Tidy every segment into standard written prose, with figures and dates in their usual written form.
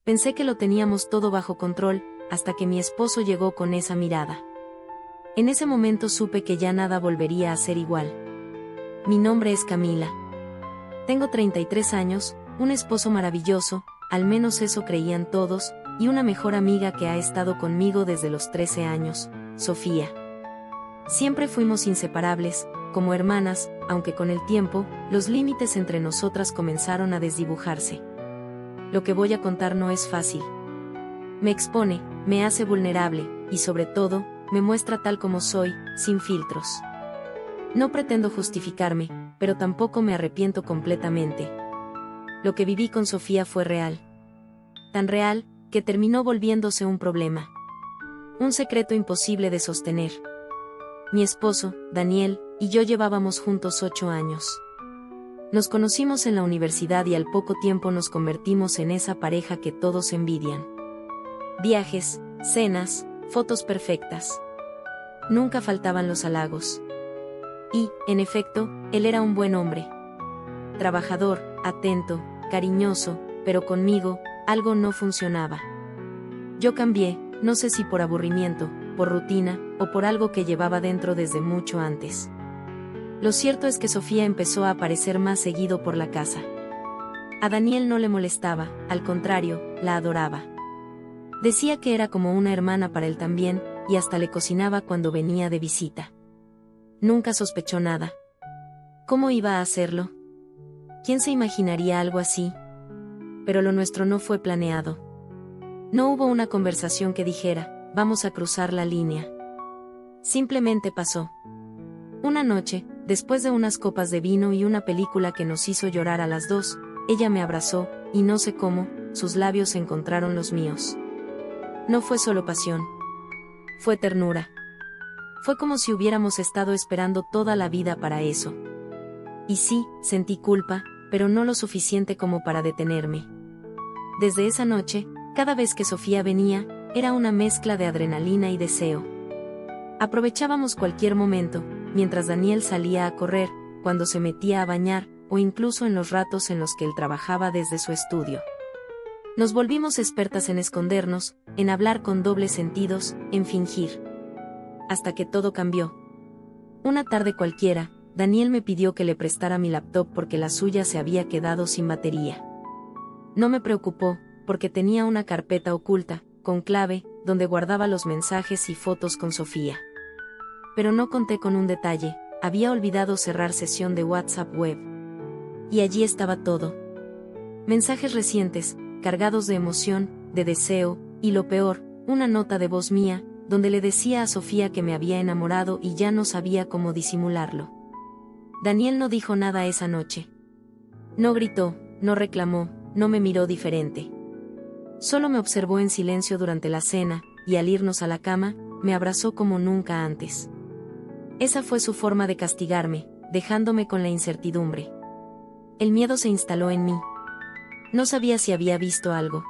Pensé que lo teníamos todo bajo control, hasta que mi esposo llegó con esa mirada. En ese momento supe que ya nada volvería a ser igual. Mi nombre es Camila. Tengo 33 años, un esposo maravilloso, al menos eso creían todos, y una mejor amiga que ha estado conmigo desde los 13 años, Sofía. Siempre fuimos inseparables, como hermanas, aunque con el tiempo, los límites entre nosotras comenzaron a desdibujarse. Lo que voy a contar no es fácil. Me expone, me hace vulnerable, y sobre todo, me muestra tal como soy, sin filtros. No pretendo justificarme, pero tampoco me arrepiento completamente. Lo que viví con Sofía fue real. Tan real, que terminó volviéndose un problema. Un secreto imposible de sostener. Mi esposo, Daniel, y yo llevábamos juntos 8 años. Nos conocimos en la universidad y al poco tiempo nos convertimos en esa pareja que todos envidian. Viajes, cenas, fotos perfectas. Nunca faltaban los halagos. Y, en efecto, él era un buen hombre. Trabajador, atento, cariñoso, pero conmigo, algo no funcionaba. Yo cambié, no sé si por aburrimiento, por rutina, o por algo que llevaba dentro desde mucho antes. Lo cierto es que Sofía empezó a aparecer más seguido por la casa. A Daniel no le molestaba, al contrario, la adoraba. Decía que era como una hermana para él también, y hasta le cocinaba cuando venía de visita. Nunca sospechó nada. ¿Cómo iba a hacerlo? ¿Quién se imaginaría algo así? Pero lo nuestro no fue planeado. No hubo una conversación que dijera, vamos a cruzar la línea. Simplemente pasó. Una noche, después de unas copas de vino y una película que nos hizo llorar a las dos, ella me abrazó, y no sé cómo, sus labios encontraron los míos. No fue solo pasión. Fue ternura. Fue como si hubiéramos estado esperando toda la vida para eso. Y sí, sentí culpa, pero no lo suficiente como para detenerme. Desde esa noche, cada vez que Sofía venía, era una mezcla de adrenalina y deseo. Aprovechábamos cualquier momento, mientras Daniel salía a correr, cuando se metía a bañar, o incluso en los ratos en los que él trabajaba desde su estudio. Nos volvimos expertas en escondernos, en hablar con dobles sentidos, en fingir. Hasta que todo cambió. Una tarde cualquiera, Daniel me pidió que le prestara mi laptop porque la suya se había quedado sin batería. No me preocupó, porque tenía una carpeta oculta, con clave, donde guardaba los mensajes y fotos con Sofía. Pero no conté con un detalle, había olvidado cerrar sesión de WhatsApp web. Y allí estaba todo. Mensajes recientes, cargados de emoción, de deseo, y lo peor, una nota de voz mía, donde le decía a Sofía que me había enamorado y ya no sabía cómo disimularlo. Daniel no dijo nada esa noche. No gritó, no reclamó, no me miró diferente. Solo me observó en silencio durante la cena, y al irnos a la cama, me abrazó como nunca antes. Esa fue su forma de castigarme, dejándome con la incertidumbre. El miedo se instaló en mí. No sabía si había visto algo.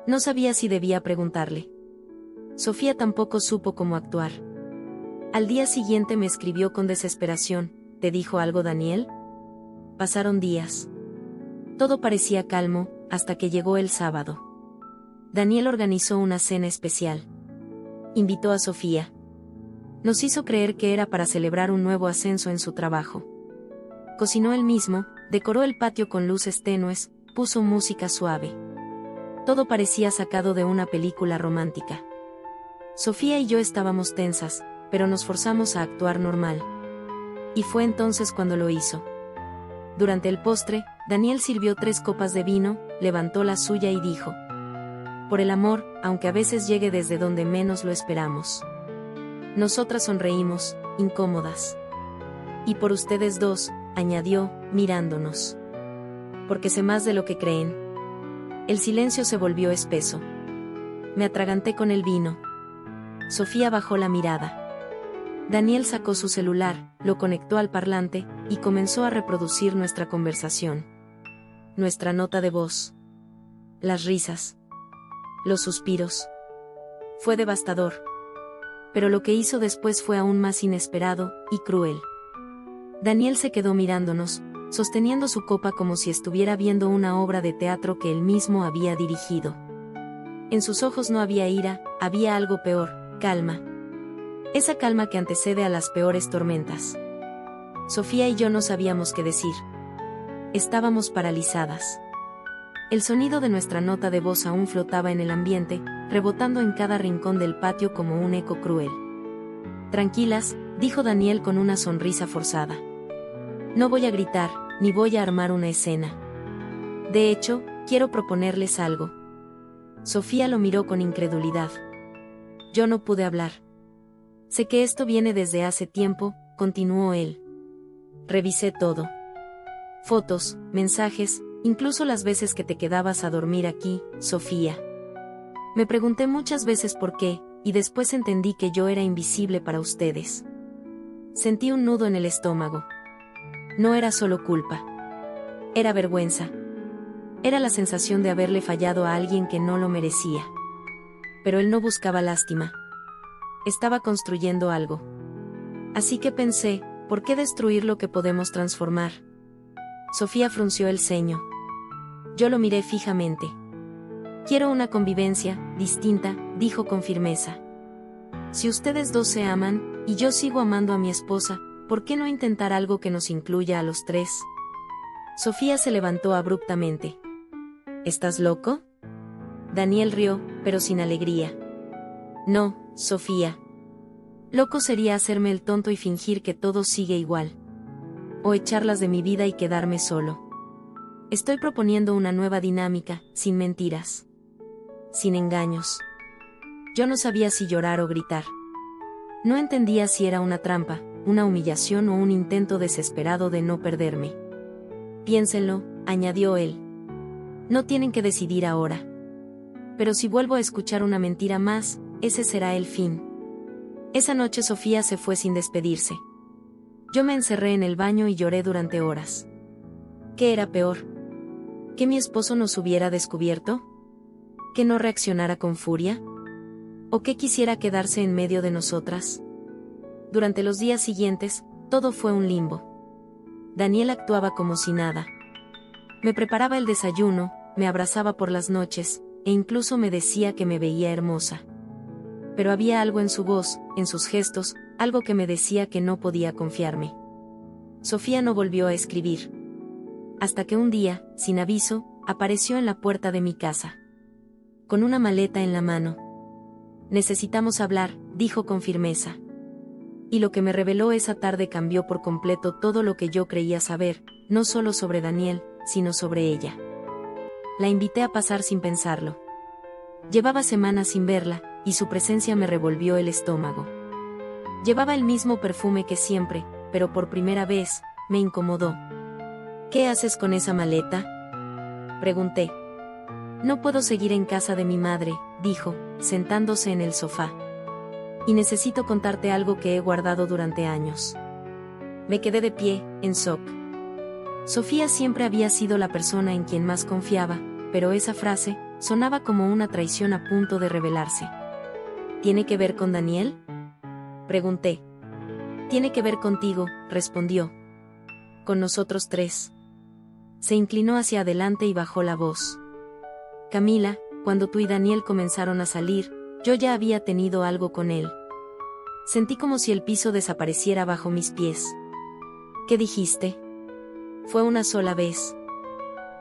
No sabía si debía preguntarle. Sofía tampoco supo cómo actuar. Al día siguiente me escribió con desesperación, ¿te dijo algo Daniel? Pasaron días. Todo parecía calmo, hasta que llegó el sábado. Daniel organizó una cena especial. Invitó a Sofía. Nos hizo creer que era para celebrar un nuevo ascenso en su trabajo. Cocinó él mismo, decoró el patio con luces tenues, puso música suave. Todo parecía sacado de una película romántica. Sofía y yo estábamos tensas, pero nos forzamos a actuar normal. Y fue entonces cuando lo hizo. Durante el postre, Daniel sirvió 3 copas de vino, levantó la suya y dijo: por el amor, aunque a veces llegue desde donde menos lo esperamos. Nosotras sonreímos, incómodas. Y por ustedes dos, añadió, mirándonos. Porque sé más de lo que creen. El silencio se volvió espeso. Me atraganté con el vino. Sofía bajó la mirada. Daniel sacó su celular, lo conectó al parlante, y comenzó a reproducir nuestra conversación. Nuestra nota de voz. Las risas. Los suspiros. Fue devastador. Pero lo que hizo después fue aún más inesperado, y cruel. Daniel se quedó mirándonos, sosteniendo su copa como si estuviera viendo una obra de teatro que él mismo había dirigido. En sus ojos no había ira, había algo peor, calma. Esa calma que antecede a las peores tormentas. Sofía y yo no sabíamos qué decir. Estábamos paralizadas. El sonido de nuestra nota de voz aún flotaba en el ambiente, rebotando en cada rincón del patio como un eco cruel. Tranquilas, dijo Daniel con una sonrisa forzada. No voy a gritar, ni voy a armar una escena. De hecho, quiero proponerles algo. Sofía lo miró con incredulidad. Yo no pude hablar. Sé que esto viene desde hace tiempo, continuó él. Revisé todo. Fotos, mensajes, incluso las veces que te quedabas a dormir aquí, Sofía. Me pregunté muchas veces por qué, y después entendí que yo era invisible para ustedes. Sentí un nudo en el estómago. No era solo culpa. Era vergüenza. Era la sensación de haberle fallado a alguien que no lo merecía. Pero él no buscaba lástima. Estaba construyendo algo. Así que pensé, ¿por qué destruir lo que podemos transformar? Sofía frunció el ceño. Yo lo miré fijamente. Quiero una convivencia distinta, dijo con firmeza. Si ustedes dos se aman, y yo sigo amando a mi esposa, ¿por qué no intentar algo que nos incluya a los tres? Sofía se levantó abruptamente. ¿Estás loco? Daniel rió, pero sin alegría. No, Sofía. Loco sería hacerme el tonto y fingir que todo sigue igual. O echarlas de mi vida y quedarme solo. Estoy proponiendo una nueva dinámica, sin mentiras. Sin engaños. Yo no sabía si llorar o gritar. No entendía si era una trampa, una humillación o un intento desesperado de no perderme. Piénsenlo, añadió él. No tienen que decidir ahora. Pero si vuelvo a escuchar una mentira más, ese será el fin. Esa noche Sofía se fue sin despedirse. Yo me encerré en el baño y lloré durante horas. ¿Qué era peor? ¿Que mi esposo nos hubiera descubierto? ¿Que no reaccionara con furia? ¿O que quisiera quedarse en medio de nosotras? Durante los días siguientes, todo fue un limbo. Daniel actuaba como si nada. Me preparaba el desayuno, me abrazaba por las noches, e incluso me decía que me veía hermosa. Pero había algo en su voz, en sus gestos, algo que me decía que no podía confiarme. Sofía no volvió a escribir. Hasta que un día, sin aviso, apareció en la puerta de mi casa. Con una maleta en la mano. Necesitamos hablar, dijo con firmeza. Y lo que me reveló esa tarde cambió por completo todo lo que yo creía saber, no solo sobre Daniel, sino sobre ella. La invité a pasar sin pensarlo. Llevaba semanas sin verla, y su presencia me revolvió el estómago. Llevaba el mismo perfume que siempre, pero por primera vez, me incomodó. ¿Qué haces con esa maleta?, pregunté. No puedo seguir en casa de mi madre, dijo, sentándose en el sofá. Y necesito contarte algo que he guardado durante años. Me quedé de pie, en shock. Sofía siempre había sido la persona en quien más confiaba, pero esa frase sonaba como una traición a punto de revelarse. ¿Tiene que ver con Daniel?, pregunté. Tiene que ver contigo, respondió. Con nosotros tres. Se inclinó hacia adelante y bajó la voz. Camila, cuando tú y Daniel comenzaron a salir, yo ya había tenido algo con él. Sentí como si el piso desapareciera bajo mis pies. ¿Qué dijiste? Fue una sola vez.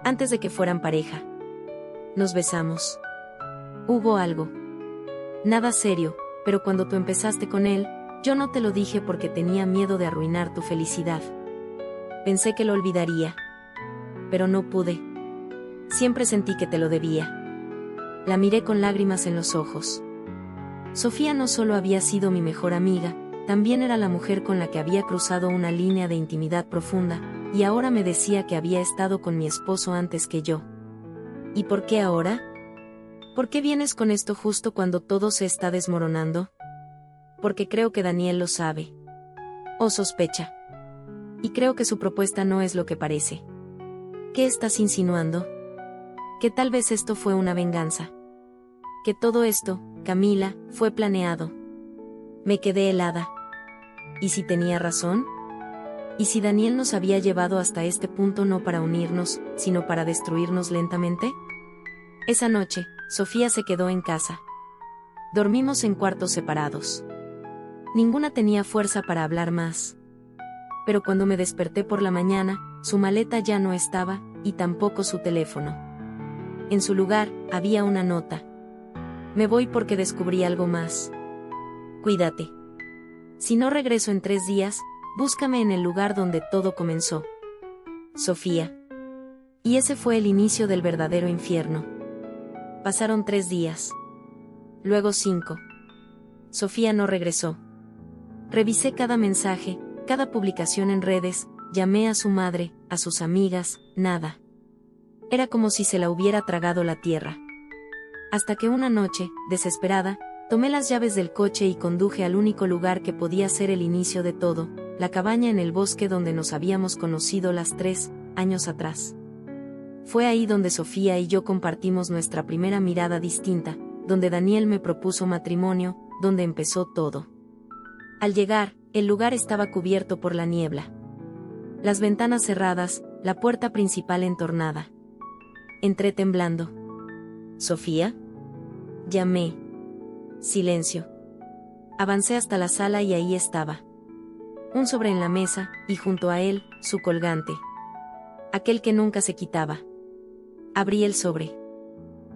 Antes de que fueran pareja. Nos besamos. Hubo algo. Nada serio, pero cuando tú empezaste con él, yo no te lo dije porque tenía miedo de arruinar tu felicidad. Pensé que lo olvidaría. Pero no pude. Siempre sentí que te lo debía. La miré con lágrimas en los ojos. Sofía no solo había sido mi mejor amiga, también era la mujer con la que había cruzado una línea de intimidad profunda, y ahora me decía que había estado con mi esposo antes que yo. ¿Y por qué ahora? ¿Por qué vienes con esto justo cuando todo se está desmoronando? Porque creo que Daniel lo sabe. O sospecha. Y creo que su propuesta no es lo que parece. ¿Qué estás insinuando? Que tal vez esto fue una venganza. Que todo esto, Camila, fue planeado. Me quedé helada. ¿Y si tenía razón? ¿Y si Daniel nos había llevado hasta este punto no para unirnos, sino para destruirnos lentamente? Esa noche, Sofía se quedó en casa. Dormimos en cuartos separados. Ninguna tenía fuerza para hablar más. Pero cuando me desperté por la mañana, su maleta ya no estaba, y tampoco su teléfono. En su lugar, había una nota. Me voy porque descubrí algo más. Cuídate. Si no regreso en 3 días, búscame en el lugar donde todo comenzó. Sofía. Y ese fue el inicio del verdadero infierno. Pasaron 3 días. Luego 5. Sofía no regresó. Revisé cada mensaje, cada publicación en redes, llamé a su madre, a sus amigas, nada. Era como si se la hubiera tragado la tierra. Hasta que una noche, desesperada, tomé las llaves del coche y conduje al único lugar que podía ser el inicio de todo, la cabaña en el bosque donde nos habíamos conocido las 3 años atrás. Fue ahí donde Sofía y yo compartimos nuestra primera mirada distinta, donde Daniel me propuso matrimonio, donde empezó todo. Al llegar, el lugar estaba cubierto por la niebla. Las ventanas cerradas, la puerta principal entornada. Entré temblando. ¿Sofía? Llamé. Silencio. Avancé hasta la sala y ahí estaba. Un sobre en la mesa, y junto a él, su colgante. Aquel que nunca se quitaba. Abrí el sobre.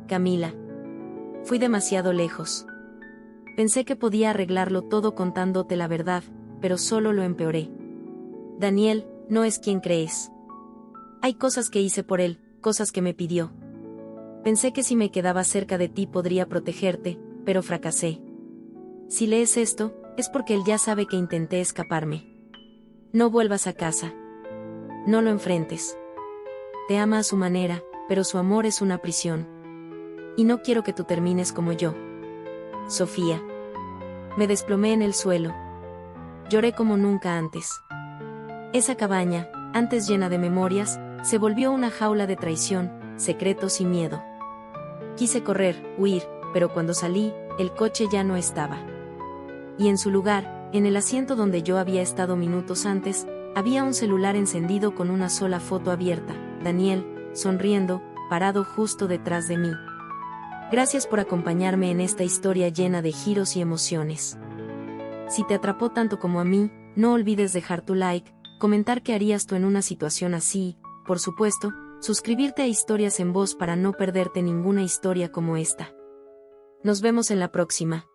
Camila. Fui demasiado lejos. Pensé que podía arreglarlo todo contándote la verdad, pero solo lo empeoré. Daniel, no es quien crees. Hay cosas que hice por él, cosas que me pidió. Pensé que si me quedaba cerca de ti podría protegerte, pero fracasé. Si lees esto, es porque él ya sabe que intenté escaparme. No vuelvas a casa. No lo enfrentes. Te ama a su manera, pero su amor es una prisión. Y no quiero que tú termines como yo. Sofía. Me desplomé en el suelo. Lloré como nunca antes. Esa cabaña, antes llena de memorias, se volvió una jaula de traición, secretos y miedo. Quise correr, huir, pero cuando salí, el coche ya no estaba. Y en su lugar, en el asiento donde yo había estado minutos antes, había un celular encendido con una sola foto abierta, Daniel, sonriendo, parado justo detrás de mí. Gracias por acompañarme en esta historia llena de giros y emociones. Si te atrapó tanto como a mí, no olvides dejar tu like, comentar qué harías tú en una situación así, por supuesto, suscribirte a Historias en Voz para no perderte ninguna historia como esta. Nos vemos en la próxima.